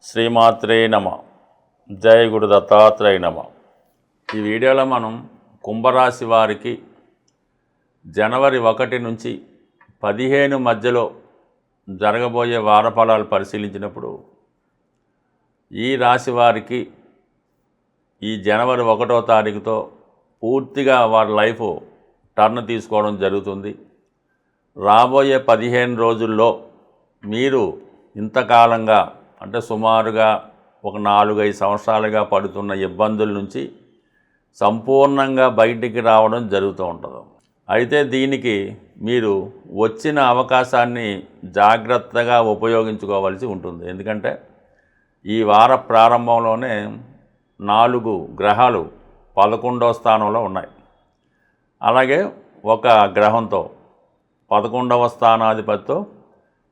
శ్రీమాత్రే నమ. జయ గురు దత్తాత్రేయ నమ. ఈ వీడియోలో మనం కుంభరాశి వారికి జనవరి 1 నుంచి 15 మధ్యలో జరగబోయే వారఫలాలు పరిశీలించినప్పుడు ఈ రాశి వారికి ఈ జనవరి 1వ తారీఖుతో పూర్తిగా వారి లైఫ్ టర్న్ తీసుకోవడం జరుగుతుంది. రాబోయే 15 రోజుల్లో మీరు ఇంతకాలంగా అంటే సుమారుగా ఒక 4-5 సంవత్సరాలుగా పడుతున్న ఇబ్బందుల నుంచి సంపూర్ణంగా బయటికి రావడం జరుగుతూ ఉంటుంది. అయితే దీనికి మీరు వచ్చిన అవకాశాన్ని జాగ్రత్తగా ఉపయోగించుకోవాల్సి ఉంటుంది. ఎందుకంటే ఈ వార ప్రారంభంలోనే 4 గ్రహాలు 11వ స్థానంలో ఉన్నాయి. అలాగే ఒక గ్రహంతో 11వ స్థానాధిపతితో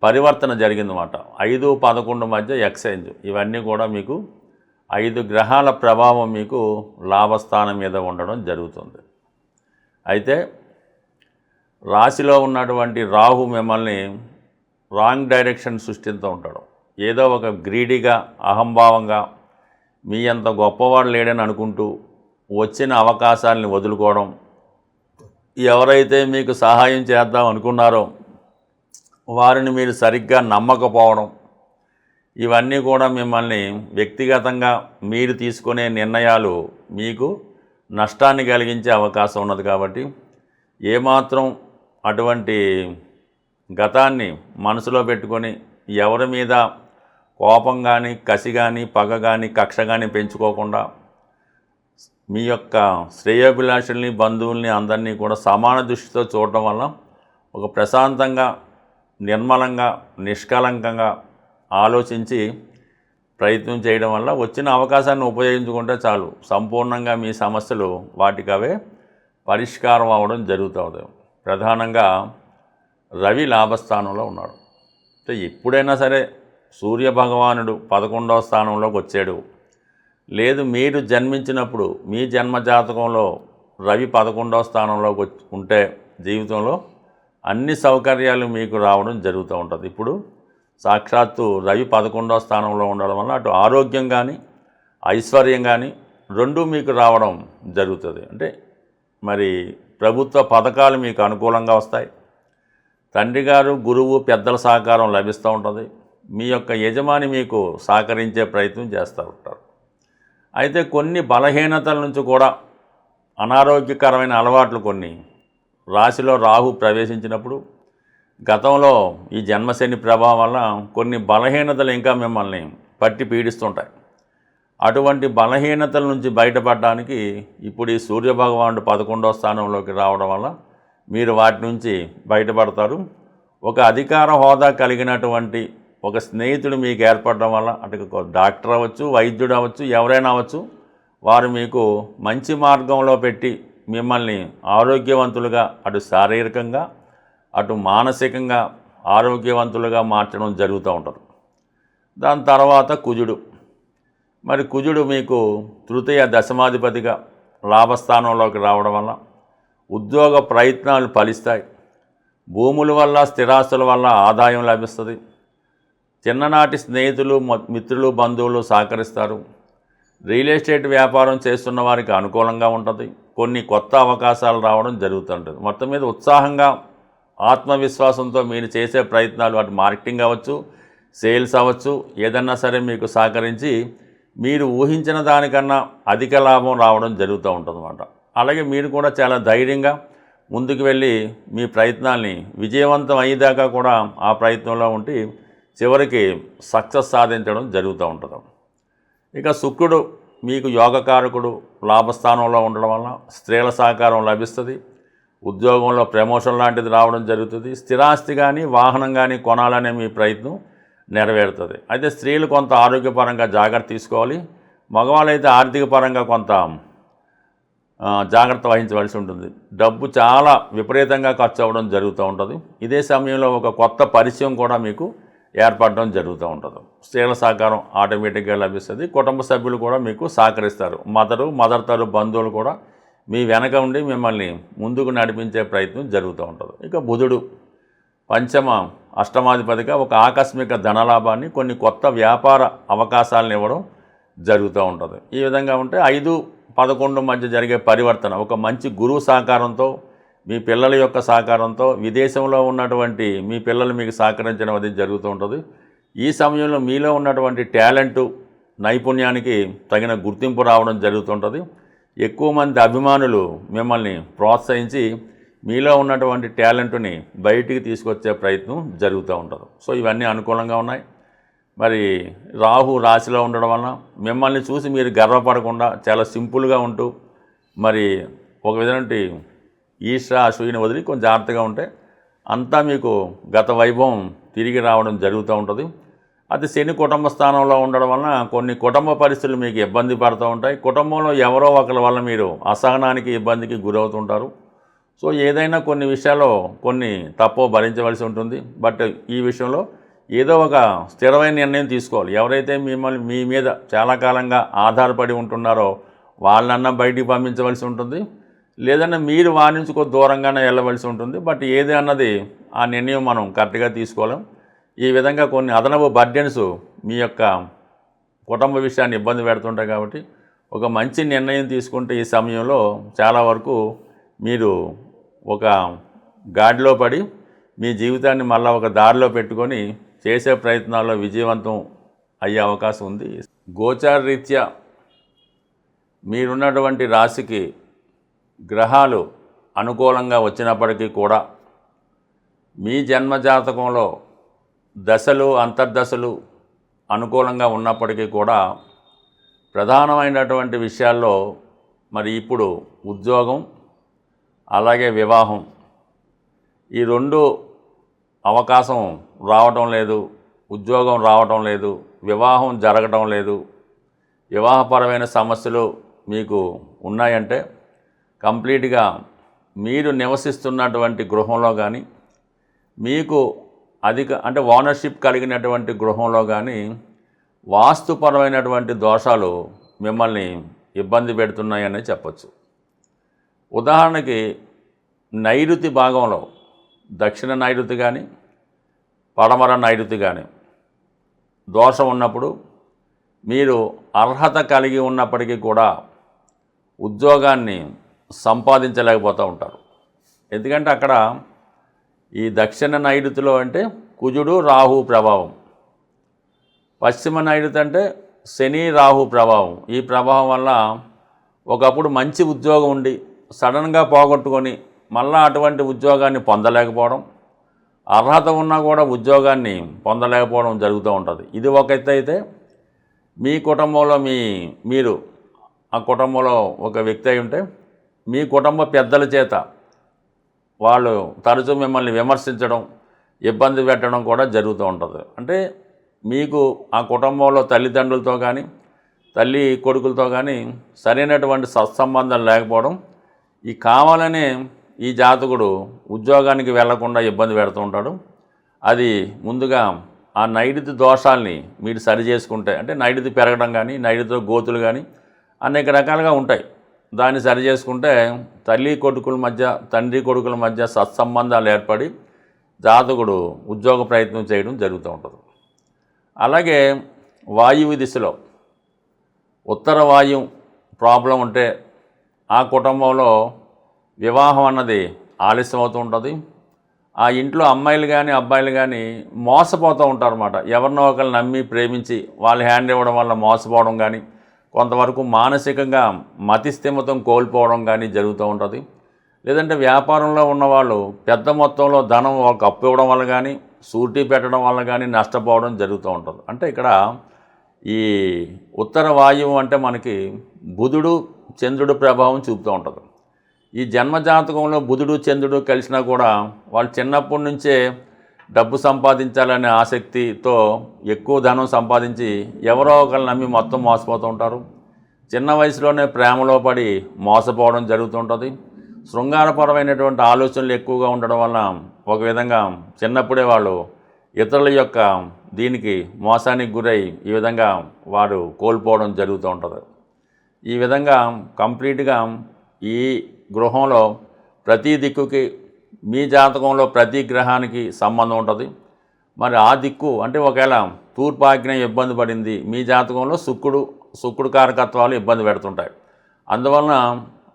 పరివర్తన జరిగిందన్నమాట. 5-11 మధ్య ఎక్స్చేంజ్. ఇవన్నీ కూడా మీకు 5 గ్రహాల ప్రభావం మీకు లాభస్థానం మీద ఉండడం జరుగుతుంది. అయితే రాశిలో ఉన్నటువంటి రాహు మిమ్మల్ని రాంగ్ డైరెక్షన్ సృష్టిస్తూ ఉంటాడు. ఏదో ఒక గ్రీడీగా అహంభావంగా మీ అంత గొప్పవాడు లేడని అనుకుంటూ వచ్చిన అవకాశాలని వదులుకోవడం, ఎవరైతే మీకు సహాయం చేద్దాం అనుకున్నారో వారిని మీరు సరిగ్గా నమ్మకపోవడం, ఇవన్నీ కూడా మిమ్మల్ని వ్యక్తిగతంగా మీరు తీసుకునే నిర్ణయాలు మీకు నష్టాన్ని కలిగించే అవకాశం ఉన్నది. కాబట్టి ఏమాత్రం అటువంటి గతాన్ని మనసులో పెట్టుకొని ఎవరి మీద కోపం కానీ కసి కానీ పగ కానీ కక్ష కానీ పెంచుకోకుండా మీ యొక్క శ్రేయోభిలాషుల్ని బంధువుల్ని అందరినీ కూడా సమాన దృష్టితో చూడటం వల్ల ఒక ప్రశాంతంగా నిర్మలంగా నిష్కలంకంగా ఆలోచించి ప్రయత్నం చేయడం వల్ల వచ్చిన అవకాశాన్ని ఉపయోగించుకుంటే చాలు, సంపూర్ణంగా మీ సమస్యలు వాటికవే పరిష్కారం అవ్వడం జరుగుతుంది. ప్రధానంగా రవి లాభస్థానంలో ఉన్నాడు. అంటే ఎప్పుడైనా సరే సూర్యభగవానుడు 11వ స్థానంలోకి వచ్చాడు, లేదు మీరు జన్మించినప్పుడు మీ జన్మజాతకంలో రవి 11వ స్థానంలోకి ఉంటే జీవితంలో అన్ని సౌకర్యాలు మీకు రావడం జరుగుతూ ఉంటుంది. ఇప్పుడు సాక్షాత్తు రవి 11వ స్థానంలో ఉండడం వల్ల అటు ఆరోగ్యం కానీ ఐశ్వర్యం కానీ రెండూ మీకు రావడం జరుగుతుంది. అంటే మరి ప్రభుత్వ పథకాలు మీకు అనుకూలంగా వస్తాయి. తండ్రి గారు గురువు పెద్దల సహకారం లభిస్తూ ఉంటుంది. మీ యొక్క యజమాని మీకు సహకరించే ప్రయత్నం చేస్తూ ఉంటారు. అయితే కొన్ని బలహీనతల నుంచి కూడా అనారోగ్యకరమైన అలవాట్లు కొన్ని రాశిలో రాహు ప్రవేశించినప్పుడు గతంలో ఈ జన్మశని ప్రభావం వల్ల కొన్ని బలహీనతలు ఇంకా మిమ్మల్ని పట్టి పీడిస్తుంటాయి. అటువంటి బలహీనతల నుంచి బయటపడడానికి ఇప్పుడు ఈ సూర్యభగవానుడు 11వ స్థానంలోకి రావడం వల్ల మీరు వాటి నుంచి బయటపడతారు. ఒక అధికార హోదా కలిగినటువంటి ఒక స్నేహితుడు మీకు ఏర్పడడం వల్ల అటు డాక్టర్ అవ్వచ్చు, వైద్యుడు అవ్వచ్చు, ఎవరైనా అవ్వచ్చు, వారు మీకు మంచి మార్గంలో పెట్టి మిమ్మల్ని ఆరోగ్యవంతులుగా అటు శారీరకంగా అటు మానసికంగా ఆరోగ్యవంతులుగా మార్చడం జరుగుతూ ఉంటుంది. దాని తర్వాత కుజుడు. మరి కుజుడు మీకు తృతీయ దశమాధిపతిగా లాభస్థానంలోకి రావడం వల్ల ఉద్యోగ ప్రయత్నాలు ఫలిస్తాయి. భూముల వల్ల స్థిరాస్తుల వల్ల ఆదాయం లభిస్తుంది. చిన్ననాటి స్నేహితులు మిత్రులు బంధువులు సహకరిస్తారు. రియల్ ఎస్టేట్ వ్యాపారం చేస్తున్న వారికి అనుకూలంగా ఉంటుంది. కొన్ని కొత్త అవకాశాలు రావడం జరుగుతుంటుంది. మొత్తం మీద ఉత్సాహంగా ఆత్మవిశ్వాసంతో మీరు చేసే ప్రయత్నాలు అటు మార్కెటింగ్ అవ్వచ్చు, సేల్స్ అవ్వచ్చు, ఏదన్నా సరే మీకు సహకరించి మీరు ఊహించిన దానికన్నా అధిక లాభం రావడం జరుగుతూ ఉంటుందన్నమాట. అలాగే మీరు కూడా చాలా ధైర్యంగా ముందుకు వెళ్ళి మీ ప్రయత్నాల్ని విజయవంతం అయ్యేదాకా కూడా ఆ ప్రయత్నంలో ఉండి చివరికి సక్సెస్ సాధించడం జరుగుతూ ఉంటుంది. ఇక శుక్రుడు మీకు యోగకారకుడు లాభస్థానంలో ఉండడం వల్ల స్త్రీల సహకారం లభిస్తుంది. ఉద్యోగంలో ప్రమోషన్ లాంటిది రావడం జరుగుతుంది. స్థిరాస్తి కానీ వాహనం కానీ కొనాలనే మీ ప్రయత్నం నెరవేరుతుంది. అయితే స్త్రీలు కొంత ఆరోగ్యపరంగా జాగ్రత్త తీసుకోవాలి. మగవాళ్ళైతే ఆర్థిక పరంగా కొంత జాగ్రత్త వహించవలసి ఉంటుంది. డబ్బు చాలా విపరీతంగా ఖర్చు అవ్వడం జరుగుతూ ఉంటుంది. ఇదే సమయంలో ఒక కొత్త పరిచయం కూడా మీకు ఏర్పడడం జరుగుతూ ఉంటుంది. స్త్రీల సహకారం ఆటోమేటిక్గా లభిస్తుంది. కుటుంబ సభ్యులు కూడా మీకు సహకరిస్తారు. మదర్ తరపు బంధువులు కూడా మీ వెనక ఉండి మిమ్మల్ని ముందుకు నడిపించే ప్రయత్నం జరుగుతూ ఉంటుంది. ఇక బుధుడు పంచమ అష్టమాధిపతిగా ఒక ఆకస్మిక ధనలాభాన్ని, కొన్ని కొత్త వ్యాపార అవకాశాలను ఇవ్వడం జరుగుతూ ఉంటుంది. ఈ విధంగా ఉంటే 5-11 మధ్య జరిగే పరివర్తన ఒక మంచి గురువు సహకారంతో, మీ పిల్లల యొక్క సహకారంతో, విదేశంలో ఉన్నటువంటి మీ పిల్లలు మీకు సహకరించడం అది జరుగుతూ ఉంటుంది. ఈ సమయంలో మీలో ఉన్నటువంటి టాలెంటు, నైపుణ్యానికి తగిన గుర్తింపు రావడం జరుగుతుంటుంది. ఎక్కువ మంది అభిమానులు మిమ్మల్ని ప్రోత్సహించి మీలో ఉన్నటువంటి టాలెంట్ని బయటికి తీసుకొచ్చే ప్రయత్నం జరుగుతూ ఉంటుంది. సో ఇవన్నీ అనుకూలంగా ఉన్నాయి. మరి రాహు రాశిలో ఉండడం వలన మిమ్మల్ని చూసి మీరు గర్వపడకుండా చాలా సింపుల్గా ఉంటూ, మరి ఒక విధంగా ఈర్ష్య అసూయని వదిలి కొంచెం జాగ్రత్తగా ఉంటే అంతా మీకు గత వైభవం తిరిగి రావడం జరుగుతూ ఉంటుంది. అది శని కుటుంబ స్థానంలో ఉండడం వలన కొన్ని కుటుంబ పరిస్థితులు మీకు ఇబ్బంది పడుతూ ఉంటాయి. కుటుంబంలో ఎవరో ఒకరి వల్ల మీరు అసహనానికి, ఇబ్బందికి గురవుతుంటారు. సో ఏదైనా కొన్ని విషయాల్లో కొన్ని తప్పో భరించవలసి ఉంటుంది. బట్ ఈ విషయంలో ఏదో ఒక స్థిరమైన నిర్ణయం తీసుకోవాలి. ఎవరైతే మిమ్మల్ని మీ మీద చాలా కాలంగా ఆధారపడి ఉంటున్నారో వాళ్ళన్నా బయటికి పంపించవలసి ఉంటుంది, లేదన్నా మీరు వారి నుంచి కొద్ది దూరంగానే వెళ్ళవలసి ఉంటుంది. బట్ ఏది అన్నది ఆ నిర్ణయం మనం కరెక్ట్గా తీసుకోలేం. ఈ విధంగా కొన్ని అదనపు బర్డెన్స్ మీ యొక్క కుటుంబ విషయాన్ని ఇబ్బంది పెడుతుంటాయి. కాబట్టి ఒక మంచి నిర్ణయం తీసుకుంటే ఈ సమయంలో చాలా వరకు మీరు ఒక గాడిలో పడి మీ జీవితాన్ని మళ్ళీ ఒక దారిలో పెట్టుకొని చేసే ప్రయత్నాల్లో విజయవంతం అయ్యే అవకాశం ఉంది. గోచార రీత్యా మీరున్నటువంటి రాశికి గ్రహాలు అనుకూలంగా వచ్చినప్పటికీ కూడా మీ జన్మజాతకంలో దశలు, అంతర్దశలు అనుకూలంగా ఉన్నప్పటికీ కూడా ప్రధానమైనటువంటి విషయాల్లో మరి ఇప్పుడు ఉద్యోగం, అలాగే వివాహం, ఈ రెండు అవకాశం రావటం లేదు. ఉద్యోగం రావటం లేదు, వివాహం జరగటం లేదు. వివాహపరమైన సమస్యలు మీకు ఉన్నాయంటే కంప్లీట్గా మీరు నివసిస్తున్నటువంటి గృహంలో కానీ, మీకు అంటే ఓనర్షిప్ కలిగినటువంటి గృహంలో కానీ వాస్తుపరమైనటువంటి దోషాలు మిమ్మల్ని ఇబ్బంది పెడుతున్నాయని చెప్పచ్చు. ఉదాహరణకి నైరుతి భాగంలో, దక్షిణ నైరుతి కానీ పడమర నైరుతి కానీ దోషం ఉన్నప్పుడు మీరు అర్హత కలిగి ఉన్నప్పటికీ కూడా ఉద్యోగాన్ని సంపాదించలేకపోతూ ఉంటారు. ఎందుకంటే అక్కడ ఈ దక్షిణ నైరుతిలో అంటే కుజుడు, రాహు ప్రభావం, పశ్చిమ నైరుతి అంటే శని, రాహు ప్రభావం. ఈ ప్రభావం వల్ల ఒకప్పుడు మంచి ఉద్యోగం ఉండి సడన్గా పోగొట్టుకొని మళ్ళీ అటువంటి ఉద్యోగాన్ని పొందలేకపోవడం, అర్హత ఉన్నా కూడా ఉద్యోగాన్ని పొందలేకపోవడం జరుగుతూ ఉంటుంది. ఇది ఒక ఎత్తు అయితే, మీ కుటుంబంలో మీరు ఆ కుటుంబంలో ఒక వ్యక్తి అయి ఉంటే మీ కుటుంబ పెద్దల చేత వాళ్ళు తరచూ మిమ్మల్ని విమర్శించడం, ఇబ్బంది పెట్టడం కూడా జరుగుతూ ఉంటుంది. అంటే మీకు ఆ కుటుంబంలో తల్లిదండ్రులతో కానీ, తల్లి కొడుకులతో కానీ సరైనటువంటి సత్సంబంధం లేకపోవడం, ఈ కావాలనే ఈ జాతకుడు ఉద్యోగానికి వెళ్లకుండా ఇబ్బంది పెడుతూ ఉంటాడు. అది ముందుగా ఆ నైరుతి దోషాల్ని మీరు సరి చేసుకుంటే, అంటే నైరుతి పెరగడం కానీ, నైరుతిలో గోతులు కానీ అనేక రకాలుగా ఉంటాయి. దాన్ని సరి చేసుకుంటే తల్లి కొడుకుల మధ్య, తండ్రి కొడుకుల మధ్య సత్సంబంధాలు ఏర్పడి జాతకుడు ఉద్యోగ ప్రయత్నం చేయడం జరుగుతూ ఉంటుంది. అలాగే వాయువు దిశలో ఉత్తర వాయువు ప్రాబ్లం ఉంటే ఆ కుటుంబంలో వివాహం అన్నది ఆలస్యం అవుతూ ఉంటుంది. ఆ ఇంట్లో అమ్మాయిలు కానీ అబ్బాయిలు కానీ మోసపోతూ ఉంటారు అన్నమాట. ఎవరినో ఒకరు నమ్మి ప్రేమించి వాళ్ళు హ్యాండ్ ఇవ్వడం వల్ల మోసపోవడం కానీ, కొంతవరకు మానసికంగా మతిస్థిమితం కోల్పోవడం కానీ జరుగుతూ ఉంటుంది. లేదంటే వ్యాపారంలో ఉన్నవాళ్ళు పెద్ద మొత్తంలో ధనం ఒక అప్పు ఇవ్వడం వల్ల కానీ, సూటీ పెట్టడం వల్ల కానీ నష్టపోవడం జరుగుతూ ఉంటుంది. అంటే ఇక్కడ ఈ ఉత్తర వాయువు అంటే మనకి బుధుడు, చంద్రుడు ప్రభావం చూపుతూ ఉంటుంది. ఈ జన్మజాతకంలో బుధుడు, చంద్రుడు కలిసినా కూడా వాళ్ళు చిన్నప్పటి నుంచే డబ్బు సంపాదించాలనే ఆసక్తితో ఎక్కువ ధనం సంపాదించి ఎవరో ఒకరు నమ్మి మొత్తం మోసపోతూ ఉంటారు. చిన్న వయసులోనే ప్రేమలో పడి మోసపోవడం జరుగుతుంటుంది. శృంగారపరమైనటువంటి ఆలోచనలు ఎక్కువగా ఉండడం వల్ల ఒక విధంగా చిన్నప్పుడే వాళ్ళు ఇతరుల యొక్క దీనికి మోసానికి గురై ఈ విధంగా వారు కోల్పోవడం జరుగుతూ ఉంటుంది. ఈ విధంగా కంప్లీట్గా ఈ గృహంలో ప్రతి దిక్కుకి, మీ జాతకంలో ప్రతి గ్రహానికి సంబంధం ఉంటుంది. మరి ఆ దిక్కు అంటే ఒకవేళ తూర్పు ఆగ్నేయం ఇబ్బంది పడింది, మీ జాతకంలో శుక్రుడు కారకత్వాలు ఇబ్బంది పెడుతుంటాయి. అందువలన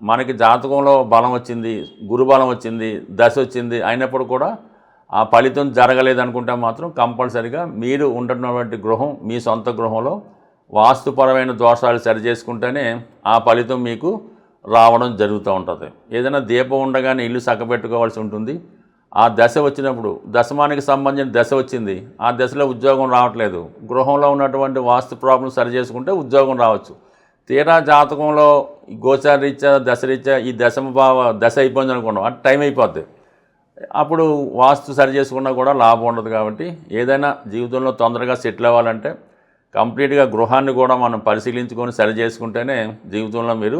మనకి జాతకంలో బలం వచ్చింది, గురుబలం వచ్చింది, దశ వచ్చింది, అయినప్పుడు కూడా ఆ ఫలితం జరగలేదనుకుంటే మాత్రం కంపల్సరిగా మీరు ఉంటున్నటువంటి గృహం మీ సొంత గృహంలో వాస్తుపరమైన దోషాలు సరిచేసుకుంటేనే ఆ ఫలితం మీకు రావడం జరుగుతూ ఉంటుంది. ఏదైనా దీపం ఉండగానే ఇల్లు చక్కబెట్టుకోవాల్సి ఉంటుంది. ఆ దశ వచ్చినప్పుడు దశమానికి సంబంధించిన దశ వచ్చింది, ఆ దశలో ఉద్యోగం రావట్లేదు, గృహంలో ఉన్నటువంటి వాస్తు ప్రాబ్లం సరి చేసుకుంటే ఉద్యోగం రావచ్చు. తీరా జాతకంలో గోచార రీత్యా దశరీత్యా ఈ దశ అయిపోయింది అనుకున్నాం, అంటే టైం అయిపోద్ది, అప్పుడు వాస్తు సరి చేసుకున్నా కూడా లాభం ఉండదు. కాబట్టి ఏదైనా జీవితంలో తొందరగా సెటిల్ అవ్వాలంటే కంప్లీట్గా గృహాన్ని కూడా మనం పరిశీలించుకొని సరి చేసుకుంటేనే జీవితంలో మీరు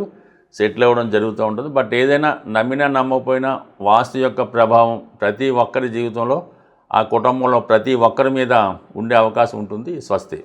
సెటిల్ అవ్వడం జరుగుతూ ఉంటుంది. బట్ ఏదైనా నమ్మినా నమ్మకపోయినా వాస్తు యొక్క ప్రభావం ప్రతి ఒక్కరి జీవితంలో, ఆ కుటుంబంలో ప్రతి ఒక్కరి మీద ఉండే అవకాశం ఉంటుంది. స్వస్తి.